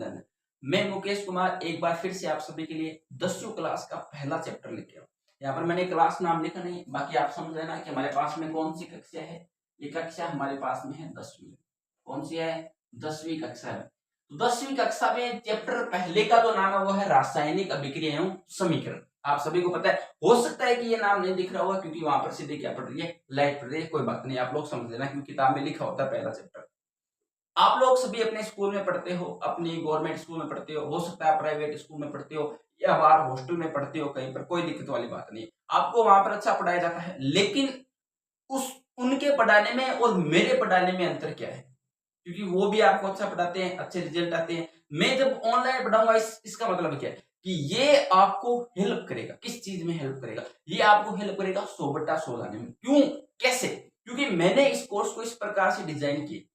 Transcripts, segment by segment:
अभिनंदन। मैं मुकेश कुमार एक बार फिर से आप सभी के लिए 10वीं क्लास का पहला चैप्टर लेके आया। यहाँ पर मैंने क्लास नाम लिखा नहीं, बाकी आप समझ लेना कि हमारे पास में कौन सी कक्षा है। ये कक्षा हमारे पास में है 10वीं। कौन सी है? 10वीं कक्षा है। तो 10वीं कक्षा में चैप्टर पहले का जो नाम है वो है रासायनिक अभिक्रिया एवं समीकरण। आप सभी को पता है, हो सकता है कि ये नाम नहीं दिख रहा होगा क्योंकि वहां पर सीधे क्या पढ़ रही है, लाइट पढ़ रही है। कोई बात नहीं, आप लोग समझ लेना क्योंकि किताब में लिखा होता है पहला चैप्टर। आप लोग सभी अपने स्कूल में पढ़ते हो, अपनी गवर्नमेंट स्कूल में पढ़ते हो सकता है प्राइवेट स्कूल में पढ़ते हो या बाहर हॉस्टल में पढ़ते हो, कहीं पर कोई दिक्कत वाली बात नहीं। आपको वहां पर अच्छा पढ़ाया जाता है, लेकिन उस उनके पढ़ाने में और मेरे पढ़ाने में अंतर क्या है? क्योंकि वो भी आपको अच्छा पढ़ाते हैं, अच्छे रिजल्ट आते हैं। मैं जब ऑनलाइन पढ़ाऊंगा इसका मतलब क्या है कि ये आपको हेल्प करेगा। किस चीज में हेल्प करेगा? ये आपको हेल्प करेगा 100/100 लाने में। क्यों? कैसे? क्योंकि मैंने इस कोर्स को इस प्रकार से डिजाइन किया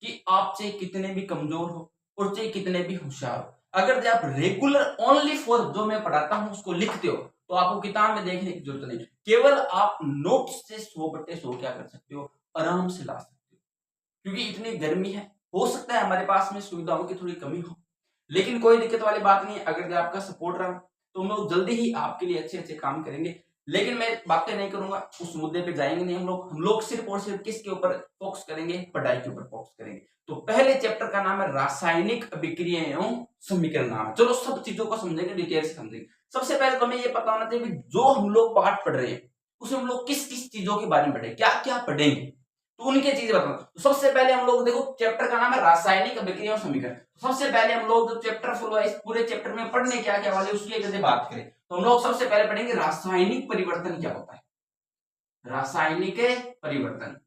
कि आप चाहे कितने भी कमजोर हो और चाहे कितने भी होशियार हो, अगर आप रेगुलर ओनली फॉर जो मैं पढ़ाता हूं उसको लिखते हो तो आपको किताब में देखने की जरूरत नहीं। केवल आप नोट्स से 100/100 क्या कर सकते हो, आराम से ला सकते हो। क्योंकि इतनी गर्मी है, हो सकता है हमारे पास में सुविधाओं की थोड़ी कमी हो, लेकिन कोई दिक्कत वाली बात नहीं है। अगर आपका सपोर्ट रहा तो हम लोग जल्दी ही आपके लिए अच्छे अच्छे काम करेंगे। लेकिन मैं बातें नहीं करूंगा, उस मुद्दे पे जाएंगे नहीं। हम लोग सिर्फ और सिर्फ किसके ऊपर फोकस करेंगे? पढ़ाई के ऊपर फोकस करेंगे। तो पहले चैप्टर का नाम है रासायनिक अभिक्रिया एवं समीकरण नाम है। चलो सब चीजों को समझेंगे, डिटेल से समझेंगे। सबसे पहले तो हमें ये पता होना चाहिए कि जो हम लोग पाठ पढ़ रहे हैं उसमें हम लोग किस किस चीजों के बारे में पढ़ेंगे, क्या क्या पढ़ेंगे, तो उनके चीजें बताऊं। तो सबसे पहले हम लोग देखो, चैप्टर का नाम है रासायनिक अभिक्रिया और समीकरण। तो सबसे पहले हम लोग जो चैप्टर फुल है, इस पूरे चैप्टर में पढ़ने क्या क्या वाले उसकी यदि बात करें तो हम लोग सबसे पहले पढ़ेंगे रासायनिक परिवर्तन क्या होता है। रासायनिक परिवर्तन,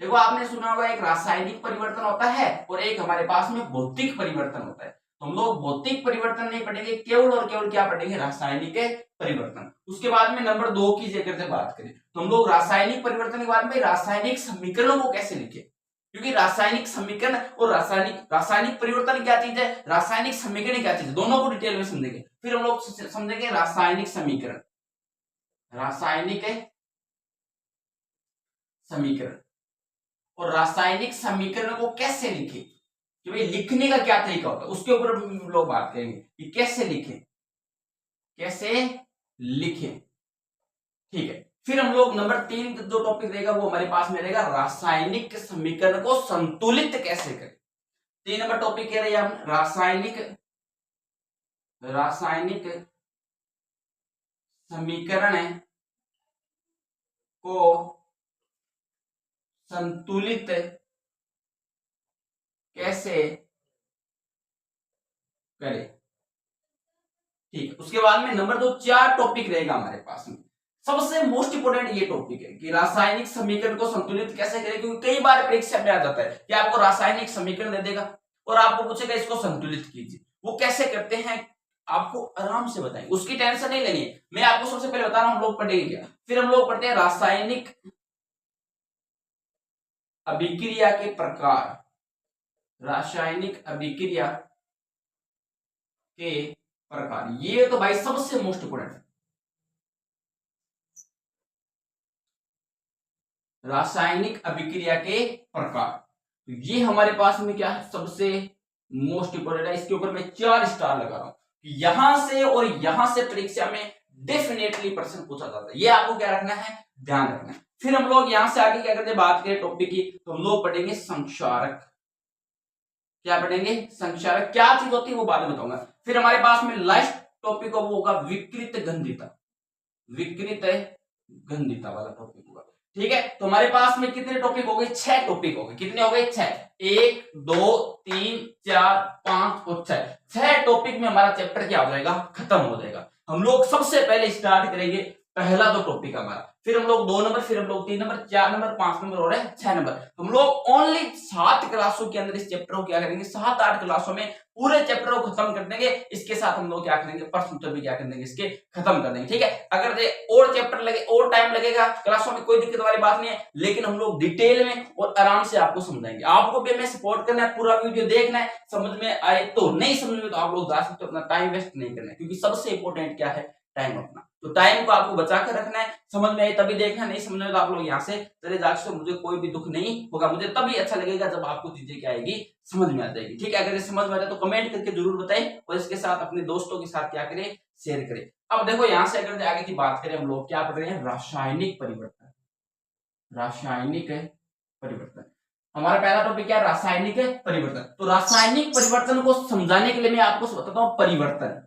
देखो आपने सुना होगा एक रासायनिक परिवर्तन होता है और एक हमारे पास में भौतिक परिवर्तन होता है। तो हम लोग भौतिक परिवर्तन नहीं पढ़ेंगे, केवल और केवल क्या पढ़ेंगे? रासायनिक परिवर्तन। उसके बाद में नंबर 2 की जगह बात करें तो हम लोग रासायनिक परिवर्तन के बाद में रासायनिक समीकरणों को कैसे लिखे, क्योंकि रासायनिक समीकरण और रासायनिक परिवर्तन क्या चीज है, रासायनिक समीकरण क्या चीज है, दोनों को डिटेल में समझेंगे। फिर हम लोग समझेंगे रासायनिक समीकरण, रासायनिक समीकरण और रासायनिक समीकरण को कैसे लिखें, कि भाई लिखने का क्या तरीका होता है, उसके ऊपर हम लोग बात करेंगे कि कैसे लिखें, कैसे लिखें। ठीक है, फिर हम लोग नंबर 3 जो टॉपिक रहेगा वो हमारे पास में रहेगा रासायनिक समीकरण को संतुलित कैसे करें। 3 नंबर टॉपिक कह रहे हैं हम रासायनिक समीकरण को संतुलित कैसे करें। ठीक है, उसके बाद में नंबर 2 4 टॉपिक रहेगा हमारे पास में। सबसे मोस्ट इंपोर्टेंट ये टॉपिक है कि रासायनिक समीकरण को संतुलित कैसे करें, क्योंकि कई बार परीक्षा में आ जाता है कि आपको रासायनिक समीकरण दे देगा और आपको पूछेगा इसको संतुलित कीजिए। वो कैसे करते हैं आपको आराम से बताएंगे, उसकी टेंशन नहीं लेनी है। मैं आपको सबसे पहले बता रहा हूं हम लोग पढ़ेंगे क्या। फिर हम लोग पढ़ते हैं रासायनिक अभिक्रिया के प्रकार, रासायनिक अभिक्रिया के प्रकार, ये तो भाई सबसे मोस्ट इंपोर्टेंट है। रासायनिक अभिक्रिया के प्रकार, तो ये हमारे पास में क्या है, सबसे मोस्ट इंपोर्टेंट है। इसके ऊपर मैं 4 स्टार लगा रहा हूं। यहां से और यहां से परीक्षा में डेफिनेटली प्रश्न पूछा जाता है, ये आपको क्या रखना है, ध्यान रखना है। फिर हम लोग यहां से आगे क्या करते हैं, बात करें टॉपिक की, तो हम लोग पढ़ेंगे संक्षारक। क्या पढ़ेंगे? संक्षारक क्या चीज होती है वो बाद में बताऊंगा। फिर हमारे पास में लास्ट टॉपिक वो होगा विकृत गंधिता, विकृत गंधिता वाला टॉपिक होगा। ठीक है, तो हमारे पास में कितने टॉपिक हो गए? 6 टॉपिक हो गए। कितने हो गए? 6। 1 2 3 4 5 और 6 टॉपिक में हमारा चैप्टर क्या हो जाएगा, खत्म हो जाएगा। हम लोग सबसे पहले स्टार्ट करेंगे पहला जो टॉपिक हमारा, फिर हम लोग 2 नंबर, फिर हम लोग 3 नंबर, 4 नंबर, 5 नंबर और 6 नंबर। हम लोग ओनली 7 क्लासों के अंदर इस चैप्टर को क्या करेंगे, 7-8 क्लासों में पूरे चैप्टर को खत्म कर देंगे। इसके साथ हम लोग क्या करेंगे, प्रश्न उत्तर भी क्या कर देंगे, इसके खत्म कर देंगे। ठीक है, अगर और चैप्टर लगे और टाइम लगेगा क्लासों में, कोई दिक्कत वाली बात नहीं है, लेकिन हम लोग डिटेल में और आराम से आपको समझाएंगे। आपको भी हमें सपोर्ट करना है, पूरा वीडियो देखना है, समझ में आए तो, नहीं समझ में तो आप लोग जा सकते हो, अपना टाइम वेस्ट नहीं करना है, क्योंकि सबसे इंपॉर्टेंट क्या है, टाइम अपना। तो टाइम को आपको बचा कर रखना है, समझ में आए तभी देखना, नहीं समझ में तो आप लोग यहाँ से चले जाओ, मुझे कोई भी दुख नहीं होगा, मुझे तभी अच्छा लगेगा जब आपको चीजें क्या आएगी, समझ में आ जाएगी। ठीक है, अगर ये समझ में आ जाए तो कमेंट करके जरूर बताएं और इसके साथ अपने दोस्तों के साथ क्या करें, शेयर करें। अब देखो यहाँ से अगर आगे की बात करें, हम लोग क्या पढ़ रहे हैं, रासायनिक परिवर्तन। रासायनिक परिवर्तन हमारा पहला टॉपिक क्या है, रासायनिक परिवर्तन। तो रासायनिक परिवर्तन को समझाने के लिए मैं आपको बताता हूं परिवर्तन।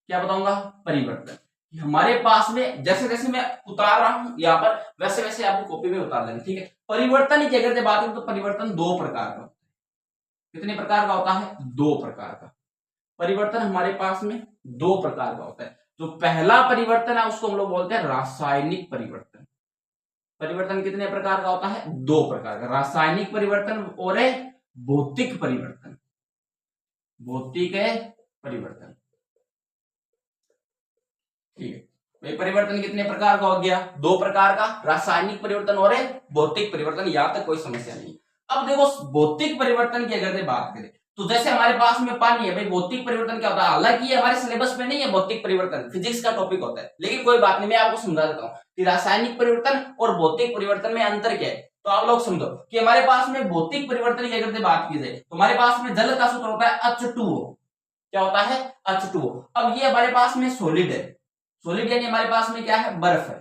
क्या बताऊंगा, परिवर्तन। हमारे पास में जैसे जैसे मैं उतार रहा हूं यहाँ पर, वैसे वैसे आपको कॉपी में उतार लेना। ठीक है, परिवर्तन की अगर बात करें तो परिवर्तन दो प्रकार का होता है। कितने प्रकार का होता है, दो प्रकार का। परिवर्तन हमारे पास में दो प्रकार का होता है। जो पहला परिवर्तन है उसको हम लोग बोलते हैं रासायनिक परिवर्तन। परिवर्तन कितने प्रकार का होता है, दो प्रकार का, रासायनिक परिवर्तन और भौतिक परिवर्तन। भौतिक परिवर्तन। ठीक है, भाई परिवर्तन कितने प्रकार का हो गया, दो प्रकार का, रासायनिक परिवर्तन और भौतिक परिवर्तन। यहां तक कोई समस्या नहीं। अब देखो भौतिक परिवर्तन की अगर बात करें तो जैसे हमारे पास में पानी है, भाई भौतिक परिवर्तन क्या होता है, हालांकि ये हमारे सिलेबस में नहीं है, भौतिक परिवर्तन फिजिक्स का टॉपिक होता है, लेकिन कोई बात नहीं, मैं आपको समझा देता हूँ कि रासायनिक परिवर्तन और भौतिक परिवर्तन में अंतर क्या है। तो आप लोग समझो कि हमारे पास में भौतिक परिवर्तन की अगर बात की जाए तो हमारे पास में जल का सूत्र होता है H2O। क्या होता है, H2O। अब ये हमारे पास में सॉलिड है, सॉलिड यानी हमारे पास में क्या है, बर्फ है।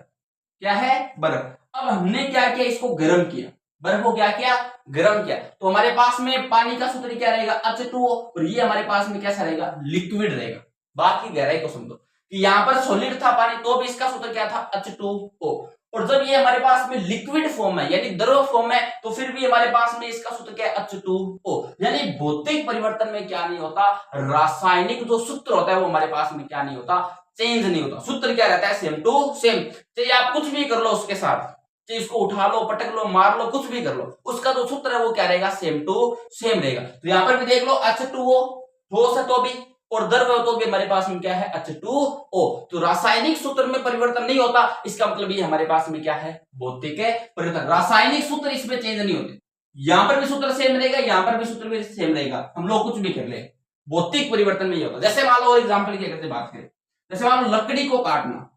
क्या है, बर्फ। अब हमने क्या किया, इसको गर्म किया, बर्फ को क्या किया, गर्म किया, तो हमारे पास में पानी का सूत्र क्या रहेगा, H2O, और ये हमारे पास में कैसा रहेगा, लिक्विड रहेगा। बात की गहराई को समझो कि यहाँ पर सॉलिड था पानी, तो भी इसका सूत्र क्या था, H2O। और जब ये हमारे पास में लिक्विड फॉर्म है यानी द्रव फॉर्म है, तो फिर भी हमारे पास में इसका सूत्र क्या है, H2O। यानी भौतिक परिवर्तन में क्या नहीं होता, रासायनिक जो सूत्र होता है वो हमारे पास में क्या नहीं होता, चेंज नहीं होता। सूत्र क्या रहता है, सेम टू सेम। चाहे आप कुछ भी कर लो उसके साथ, चाहे इसको उठा लो, पटक लो, मार लो, कुछ भी कर लो, उसका जो सूत्र है वो क्या रहेगा, सेम टू सेम रहेगा। तो यहाँ पर भी देख लो H2O, ठोस है तो भी, और द्रव है तो भी हमारे पास में क्या है, H2O। तो रासायनिक सूत्र में परिवर्तन नहीं होता, इसका मतलब ये हमारे पास में क्या है, भौतिक परिवर्तन। रासायनिक सूत्र इसमें चेंज नहीं होते, यहां पर भी सूत्र सेम रहेगा, यहां पर भी सूत्र भी सेम रहेगा, हम लोग कुछ भी कर ले। भौतिक परिवर्तन में ये होता। जैसे मान लो एग्जाम्पल की अगर बात करें, जैसे मान लो लकड़ी को काटना,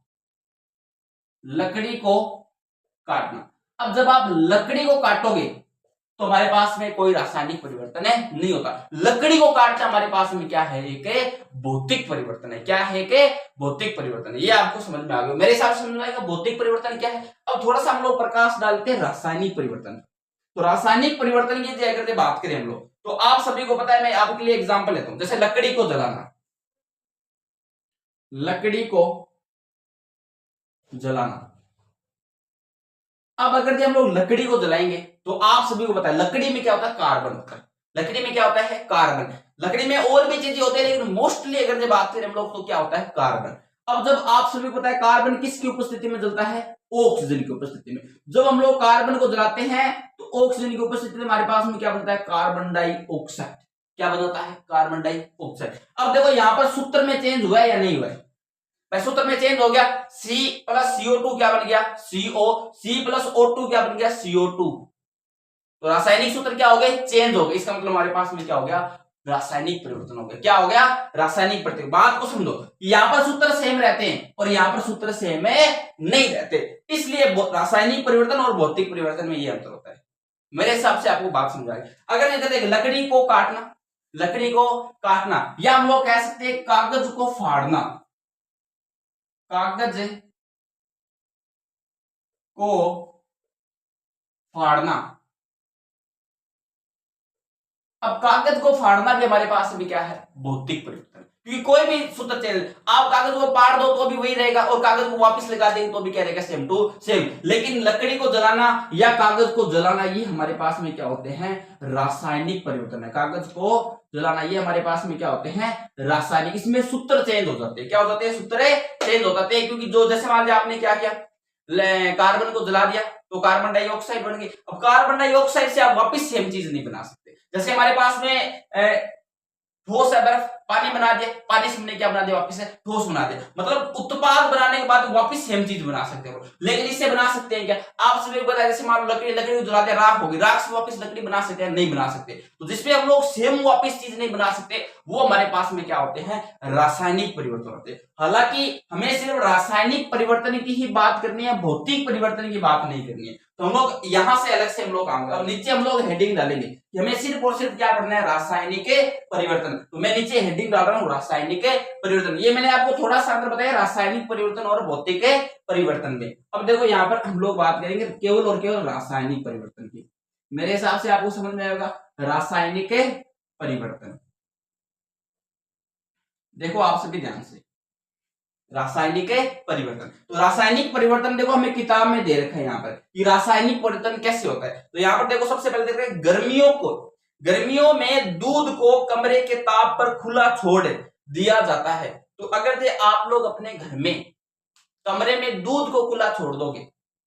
लकड़ी को काटना। अब जब आप लकड़ी को काटोगे तो हमारे पास में कोई रासायनिक परिवर्तन है नहीं होता। लकड़ी को काटना हमारे पास में क्या है, एक भौतिक परिवर्तन है। क्या है, एक भौतिक परिवर्तन है। ये आपको समझ में आ गया, मेरे हिसाब से समझ में आएगा भौतिक परिवर्तन क्या है। अब थोड़ा सा हम लोग प्रकाश डालते हैं रासायनिक परिवर्तन। तो रासायनिक परिवर्तन की अगर बात करें हम लोग, तो आप सभी को पता है, मैं आपके लिए एग्जाम्पल लेता हूं। जैसे लकड़ी को जलाना, लकड़ी को जलाना। अब अगर हम लोग लकड़ी को जलाएंगे तो आप सभी को पता है लकड़ी में क्या होता है, कार्बन होता है। लकड़ी में क्या होता है, कार्बन। लकड़ी में और भी चीजें होती है, लेकिन मोस्टली अगर जब बात करें हम लोग तो क्या होता है, कार्बन। अब जब आप सभी को पता है कार्बन किसकी उपस्थिति में जलता है, ऑक्सीजन की उपस्थिति में। जब हम लोग कार्बन को जलाते हैं तो ऑक्सीजन की उपस्थिति में हमारे पास में क्या बनता है, कार्बन डाइऑक्साइड। क्या बनता है, कार्बन डाइऑक्साइड। अब देखो यहाँ पर सूत्र में चेंज हुआ है या नहीं हुआ है, सूत्र में चेंज हो गया। C प्लस CO2 क्या बन गया, CO। C प्लस O2 क्या बन गया, CO2। तो रासायनिक सूत्र क्या हो गए, चेंज हो गए। इसका मतलब हमारे पास में क्या हो गया, रासायनिक परिवर्तन हो गया। क्या हो गया, रासायनिक परिवर्तन। बात को समझो, यहाँ पर सूत्र सेम रहते हैं और यहाँ पर सूत्र सेम नहीं रहते, इसलिए रासायनिक परिवर्तन और भौतिक परिवर्तन में ये अंतर होता है। मेरे हिसाब से आपको बात समझ आएगी। अगर मैं देख लकड़ी को काटना, लकड़ी को काटना, या हम लोग कह सकते हैं कागज को फाड़ना, कागज को फाड़ना। अब कागज को फाड़ना भी हमारे पास भी क्या है, भौतिक परिवर्तन। क्योंकि कोई भी सूत्र चेंज, आप कागज को फाड़ दो तो भी वही रहेगा और कागज को वापस लगा देंगे तो भी क्या रहेगा, सेम टू सेम। लेकिन लकड़ी को जलाना या कागज को जलाना ये हमारे पास में क्या होते हैं, रासायनिक परिवर्तन है। कागज को जलाना ये हमारे पास में क्या होते हैं, रासायनिक। इसमें सूत्र चेंज हो जाते हैं। क्या हो जाते हैं, सूत्र चेंज हो जाते हैं। क्योंकि जो जैसे मान लिया आपने क्या किया, कार्बन को जला दिया तो कार्बन डाइऑक्साइड बन गई। अब कार्बन डाइऑक्साइड से आप वापस सेम चीज नहीं बना सकते। जैसे हमारे पास में ठोस है बर्फ, पानी बना दिया, पानी से हमने क्या बना दिया, वापस से ठोस बना दिया। मतलब उत्पाद बनाने के बाद वापस सेम चीज बना सकते हो। लेकिन इससे बना सकते हैं क्या, आप सभी को पता है, जैसे मान लो लकड़ी जलाते हैं, राख होगी, राख से वापस लकड़ी बना सकते हैं, नहीं बना सकते। तो जिसपे हम लोग सेम वापस चीज नहीं बना सकते, वो हमारे पास में क्या होते हैं, रासायनिक परिवर्तन होते हैं। हालांकि हमें सिर्फ रासायनिक परिवर्तन की ही बात करनी है, भौतिक परिवर्तन की बात नहीं करनी है। तो हम लोग यहां से अलग से हम लोग आएंगे, और नीचे हम लोग हेडिंग डालेंगे कि हमें सिर्फ और सिर्फ क्या पढ़ना है, रासायनिक परिवर्तन। तो मैं नीचे हेडिंग डाल रहा हूं रासायनिक परिवर्तन। ये मैंने आपको थोड़ा सा अंतर बताया रासायनिक परिवर्तन और भौतिक परिवर्तन में। अब देखो यहाँ पर हम लोग बात करेंगे केवल और केवल रासायनिक परिवर्तन की। मेरे हिसाब से आपको समझ में आएगा रासायनिक परिवर्तन। देखो आप सभी ध्यान से, रासायनिक परिवर्तन। तो रासायनिक परिवर्तन देखो हमें किताब में दे रखा है यहाँ पर कि रासायनिक परिवर्तन कैसे होता है। तो यहाँ पर देखो सबसे पहले देख रहे हैं, गर्मियों में दूध को कमरे के ताप पर खुला छोड़ दिया जाता है। तो अगर जे आप लोग अपने घर में कमरे में दूध को खुला छोड़ दोगे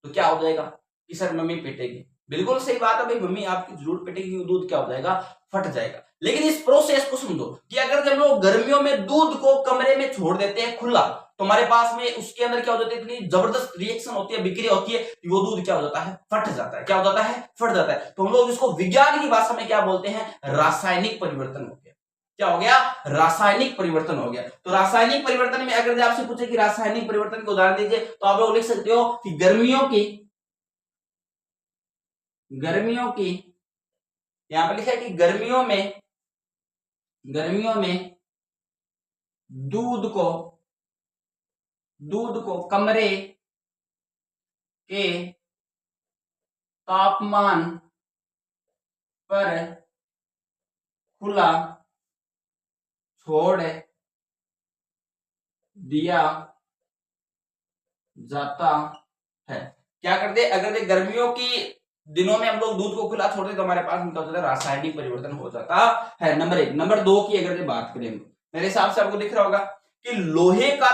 तो क्या हो जाएगा कि सर मम्मी पिटेगी। बिल्कुल सही बात है भाई, मम्मी आपकी जरूर पिटेगी, दूध क्या हो जाएगा, फट जाएगा। लेकिन इस प्रोसेस को समझो कि अगर जब लोग गर्मियों में दूध को कमरे में छोड़ देते हैं खुला, तो हमारे पास में उसके अंदर क्या हो जाता है, इतनी जबरदस्त रिएक्शन होती है, बिक्री होती है कि वो दूध क्या हो जाता है, फट जाता है। क्या हो जाता है, फट जाता है। तो हम लोग इसको विज्ञान की भाषा में क्या बोलते हैं, रासायनिक परिवर्तन हो गया। क्या हो गया, रासायनिक परिवर्तन हो गया। तो रासायनिक परिवर्तन में अगर आपसे पूछे कि रासायनिक परिवर्तन के उदाहरण दीजिए, तो आप लोग लिख सकते हो कि गर्मियों की यहां पर लिखा है कि गर्मियों में दूध को कमरे के तापमान पर खुला छोड़ दिया जाता है। क्या करते, अगर गर्मियों की दिनों में हम लोग दूध को खुला छोड़ते तो हमारे पास क्या होता है, रासायनिक परिवर्तन हो जाता है। नंबर 1। नंबर 2 की अगर बात करें, मेरे हिसाब से आपको दिख रहा होगा कि लोहे का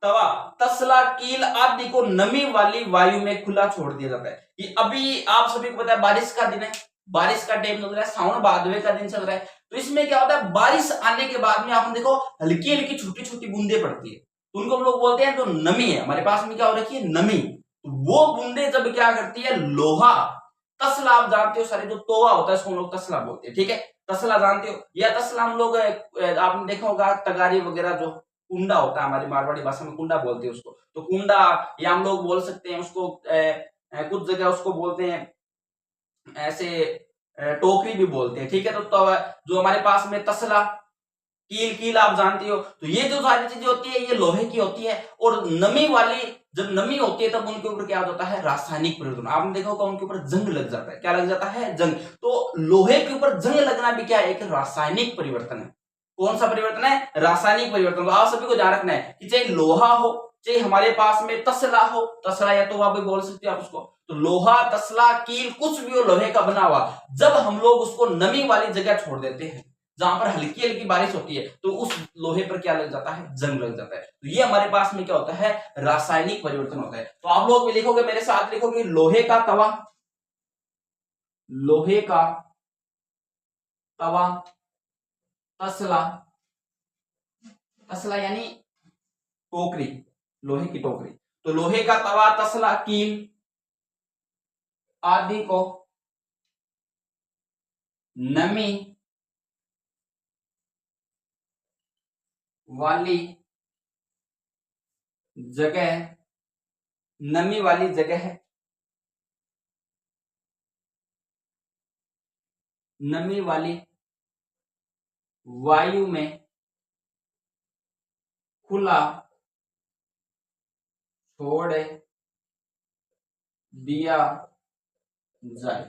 तवा, तसला, कील आदि को नमी वाली वायु में खुला छोड़ दिया जाता है। कि अभी आप सभी को पता है बारिश का दिन है, बारिश का टाइम चल रहा है, सावन भादवे का दिन चल रहा है। तो इसमें क्या होता है, बारिश आने के बाद में आपने देखो हल्की हल्की छोटी छोटी बूंदे पड़ती है, तो उनको हम लोग बोलते हैं जो नमी है, हमारे पास में क्या हो रखी है, नमी। वो बूंदे जब क्या करती है, लोहा, तसला आप जानते हो सारे, जो तोवा होता है उसको हम लोग तसला बोलते हैं, ठीक है, तसला जानते हो। या तसला हम लोग आपने देखा होगा तगारी वगैरह, जो कुंडा होता है, हमारी मारवाड़ी भाषा में कुंडा बोलते हैं उसको। तो कुंडा, या हम लोग बोल सकते हैं उसको कुछ जगह उसको बोलते हैं ऐसे टोकरी भी बोलते हैं, ठीक है। तो जो हमारे पास में तसला, कील आप जानती हो। तो ये जो सारी चीजें होती है ये लोहे की होती है। और नमी वाली, जब नमी होती है तब उनके ऊपर क्या होता है, रासायनिक परिवर्तन। आपने देखा होगा उनके ऊपर जंग लग जाता है। क्या लग जाता है, जंग। तो लोहे के ऊपर जंग लगना भी क्या है, एक रासायनिक परिवर्तन है। कौन सा परिवर्तन है, रासायनिक परिवर्तन। तो आप सभी को ध्यान रखना है कि चाहे लोहा हो, चाहे हमारे पास में तसला हो, तसला या तो आप भी बोल सकते हो आप उसको, तो लोहा, तसला, कील, कुछ भी हो लोहे का बना हुआ, जब हम लोग उसको नमी वाली जगह छोड़ देते हैं जहां पर हल्की हल्की बारिश होती है, तो उस लोहे पर क्या लग जाता है, जंग लग जाता है। तो ये हमारे पास में क्या होता है, रासायनिक परिवर्तन होता है। तो आप लोग भी लिखोगे, मेरे साथ लिखोगे, लोहे का तवा, तसला यानी टोकरी, लोहे की टोकरी। तो लोहे का तवा, तसला, कील आदि को नमी वाली जगह नमी वाली वायु में खुला छोड़ दिया जाए,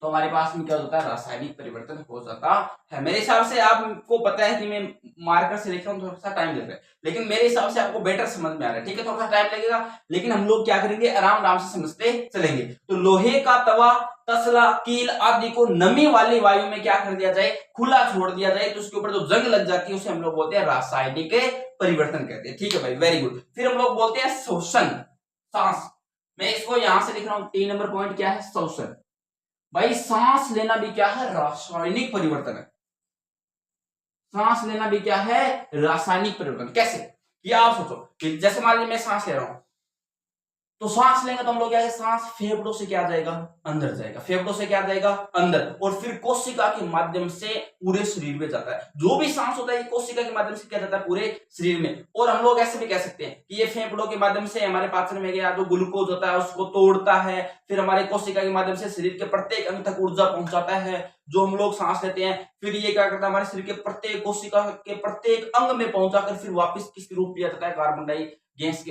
तो हमारे पास में क्या होता है, रासायनिक परिवर्तन हो जाता है। मेरे हिसाब से आपको पता है कि मैं मार्कर से लिख रहा हूं, थोड़ा सा टाइम लग रहा है, लेकिन मेरे हिसाब से आपको बेटर समझ में आ रहा है, ठीक है। थोड़ा सा टाइम लगेगा, लेकिन हम लोग क्या करेंगे, आराम से समझते चलेंगे। तो लोहे का तवा, तसला, कील आदि को नमी वाली वायु में क्या कर दिया जाए, खुला छोड़ दिया जाए, तो उसके ऊपर जो जंग लग जाती है उसे हम लोग बोलते हैं रासायनिक परिवर्तन कहते हैं, ठीक है भाई, वेरी गुड। फिर हम लोग बोलते हैं शोषण, सांस। मैं इसको यहां से लिख रहा हूं, 3 नंबर पॉइंट क्या है, शोषण। भाई सांस लेना भी क्या है, रासायनिक परिवर्तन है। सांस लेना भी क्या है, रासायनिक परिवर्तन। कैसे, ये आप सोचो कि जैसे मान लीजिए मैं सांस ले रहा हूं, तो सांस लेंगे तो हम लोग क्या है, सांस फेफड़ों से क्या जाएगा, अंदर जाएगा, फेफड़ों से क्या जाएगा, अंदर, और फिर कोशिका के माध्यम से पूरे शरीर में जाता है। जो भी सांस होता है कोशिका के माध्यम से क्या जाता है, पूरे शरीर में। और हम लोग ऐसे भी कह सकते हैं कि ये फेफड़ों के माध्यम से हमारे पाचन में गया जो ग्लूकोज होता है उसको तोड़ता है, फिर हमारे कोशिका के माध्यम से शरीर के प्रत्येक अंग तक ऊर्जा पहुंचाता है। जो हम लोग सांस लेते हैं, फिर ये क्या करता है, हमारे शरीर के प्रत्येक कोशिका के प्रत्येक अंग में पहुंचाकर फिर वापस किसके रूप में जाता है, कार्बन डाई गैस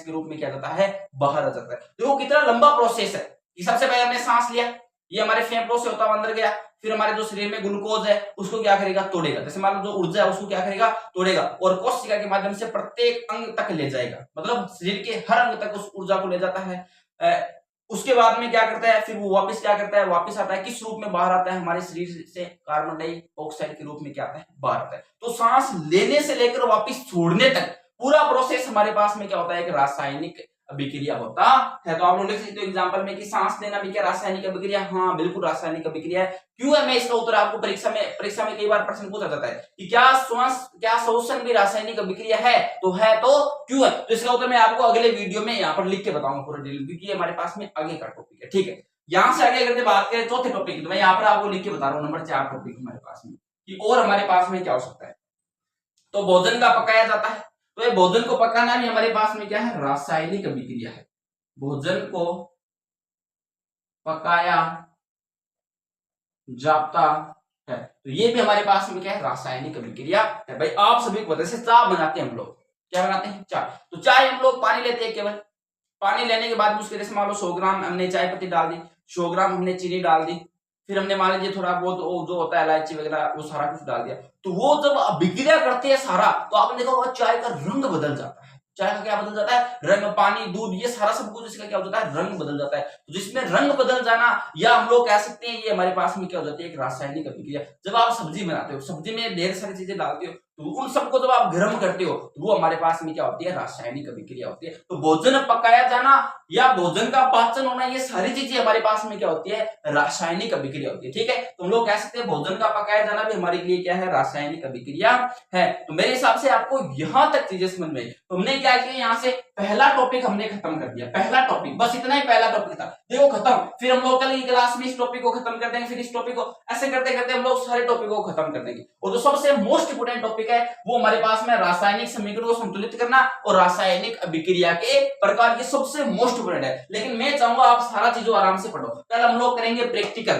के रूप में क्या जाता है, बाहर आ जाता है। देखो कितना लंबा प्रोसेस है कि सबसे पहले हमने सांस लिया, ये हमारे फेफड़ों से होता हुआ अंदर गया, फिर हमारे जो शरीर में ग्लूकोज है उसको क्या करेगा, तोड़ेगा, जैसे मान लो जो ऊर्जा है उसको क्या करेगा, तोड़ेगा, और कोशिका के माध्यम से प्रत्येक अंग तक ले जाएगा, मतलब शरीर के हर अंग तक उस ऊर्जा को ले जाता है। उसके बाद में क्या करता है, फिर वो वापस क्या करता है, वापस आता है, किस रूप में बाहर आता है, हमारे शरीर से कार्बन डाइऑक्साइड के रूप में क्या आता है, बाहर आता है। तो सांस लेने से लेकर वापस छोड़ने तक पूरा प्रोसेस हमारे पास में क्या होता है, एक रासायनिक अभिक्रिया होता है। तो आप लोग लिख सकते हो एग्जांपल में कि सांस लेना भी क्या रासायनिक अभिक्रिया, हाँ बिल्कुल रासायनिक अभिक्रिया है। क्यों है, मैं इसका उत्तर आपको परीक्षा में कई बार प्रश्न पूछा जाता है कि क्या श्वसन भी रासायनिक अभिक्रिया है, तो है तो क्यों है, तो इसका उत्तर मैं आपको अगले वीडियो में यहाँ पर लिख के बताऊंगा पूरा डिटेल, क्योंकि ये हमारे पास में आगे का टॉपिक है। ठीक है, यहाँ से आगे अगर बात करें चौथे टॉपिक की, तो मैं यहाँ पर आपको लिख के बता रहा हूँ नंबर 4 टॉपिक हमारे पास में कि और हमारे पास में क्या हो सकता है। तो भोजन का पकाया जाता है, तो ये भोजन को पकाना भी हमारे पास में क्या है, रासायनिक अभिक्रिया है। भोजन को पकाया जाता है, तो ये भी हमारे पास में क्या है, रासायनिक अभिक्रिया है। भाई आप सभी को पता है, चाय बनाते हैं हम लोग, क्या बनाते हैं, चाय। तो चाय हम लोग पानी लेते हैं, केवल पानी लेने के बाद उसके जैसे मान लो 100 ग्राम हमने चाय पत्ती डाल दी, 100 ग्राम हमने चीनी डाल दी, फिर हमने मान लीजिए थोड़ा बहुत जो होता है इलायची वगैरह वो सारा कुछ डाल दिया। तो वो जब अभिक्रिया करते हैं सारा, तो आपने देखा होगा चाय का रंग बदल जाता है। चाय का क्या बदल जाता है, रंग, पानी, दूध, ये सारा सब कुछ इसका क्या हो जाता है, रंग बदल जाता है। तो जिसमें रंग बदल जाना, या हम लोग कह सकते हैं ये हमारे पास में क्या हो जाती है, एक रासायनिक अभिक्रिया। जब आप सब्जी बनाते हो, सब्जी में ढेर सारी चीजें डालते हो, तो उन सबको जब आप गर्म करते हो तो वो हमारे पास में क्या होती है, रासायनिक अभिक्रिया होती है। तो भोजन पकाया जाना या भोजन का पाचन होना, ये सारी चीजें हमारे पास में क्या होती है, रासायनिक अभिक्रिया होती है। ठीक है, तो हम लोग कह सकते हैं भोजन का पकाया जाना भी हमारे लिए क्या है, रासायनिक अभिक्रिया है। तो मेरे हिसाब से आपको यहां तक चीजें समझ में आई। तो हमने क्या किया, यहाँ से पहला टॉपिक हमने खत्म कर दिया, पहला टॉपिक बस इतना ही पहला टॉपिक था, देखो खत्म। फिर हम लोग कल की क्लास में इस टॉपिक को खत्म कर देंगे, फिर इस टॉपिक को, ऐसे करते करते हम लोग सारे टॉपिक को खत्म कर देंगे। और जो सबसे मोस्ट इंपोर्टेंट टॉपिक है वो हमारे पास में रासायनिक समीकरण को संतुलित करना और रासायनिक अभिक्रिया के प्रकार, ये सबसे मोस्ट इंपोर्टेंट है। लेकिन मैं चाहूंगा आप सारा चीजों आराम से पढ़ो। कल हम लोग करेंगे प्रैक्टिकल,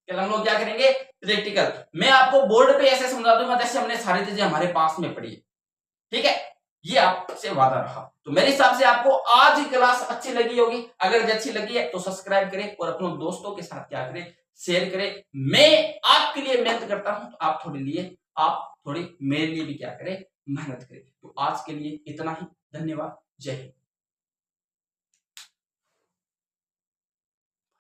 कल हम लोग क्या करेंगे, प्रैक्टिकल। मैं आपको बोर्ड पे ऐसे समझा दूंगा जैसे हमने सारी चीजें हमारे पास में पढ़ी है। ठीक है, ये आपसे वादा रहा। तो मेरे हिसाब से आपको आज की क्लास अच्छी लगी होगी। अगर अच्छी लगी है तो सब्सक्राइब करें और अपने दोस्तों के साथ क्या करें, शेयर करें। मैं आपके लिए मेहनत करता हूं, तो आप थोड़ी मेरे लिए भी क्या करें, मेहनत करें। तो आज के लिए इतना ही, धन्यवाद, जय हिंद।